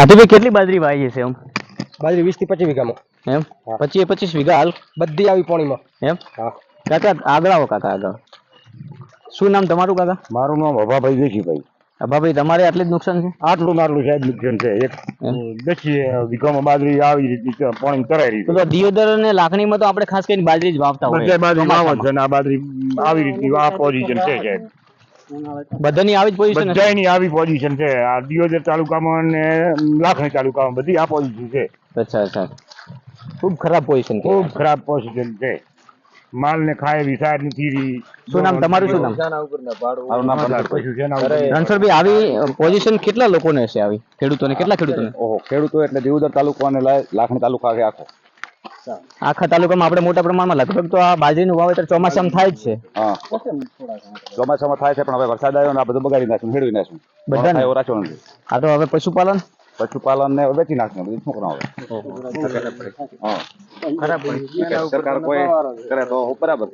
કાઠીભાઈ કેટલી બાજરી વાવી છે એમ? બાજરી 20 થી 25 વીઘામાં. એમ 25 વીઘા હાલ બધી આવી પાણીમાં. એમ? હા કાકા આગળ આવો કાકા આગળ. શું નામ તમારું કાકા? મારું નામ અભાભાઈ દેશીભાઈ. અભાભાઈ તમારે આટલી જ નુકસાન છે? આટલું સાહેબ નુકસાન છે. એક 10 વીઘામાં બાજરી આવી રીતની પાણી કરાઈ રહી તો દિયોદર અને લાખણીમાં તો આપણે ખાસ કરીને બાજરી જ વાવતા હોય. બાજરી વાવે છે ને આ બાજરી આવી રીતની આ પોઝિશન છે સાહેબ. બધાની આવી જ પોઝિશન છે? બધાની આવી પોઝિશન છે. આ દિયોદર તાલુકામાં અને લાખણી તાલુકામાં બધી આ પોઝિશન છે. અચ્છા અચ્છા, ખૂબ ખરાબ પોઝિશન છે. ખૂબ ખરાબ પોઝિશન છે. માલ ને ખાય વિસાર નથી. શું નામ તમારું? શું નામ? મારું નામ પશુ છે. રણછોડભાઈ આવી પોઝિશન કેટલા લોકોને હશે? આવી ખેડૂતોને કેટલા ખેડૂતોને? ઓહો, ખેડૂતો એટલે દિયોદર તાલુકો અને લાખણી તાલુકા છે આખો. આખા તાલુકામાં આપણે મોટા પ્રમાણમાં લગભગ તો આ બાજરીનું વાવેતર ચોમાસામાં થાય જ છે. હા, ચોમાસામાં થાય છે પણ હવે વરસાદ આવ્યો ને આ બધું બગાડી નાખ્યું, મેળવી નાખ્યું. બધા એવો રાખ્યો નથી. આ તો હવે પશુપાલન ને વેચી નાખ્યું બધું. શું કરવાનું હવે? સરકાર કોઈ કરે તો બરાબર.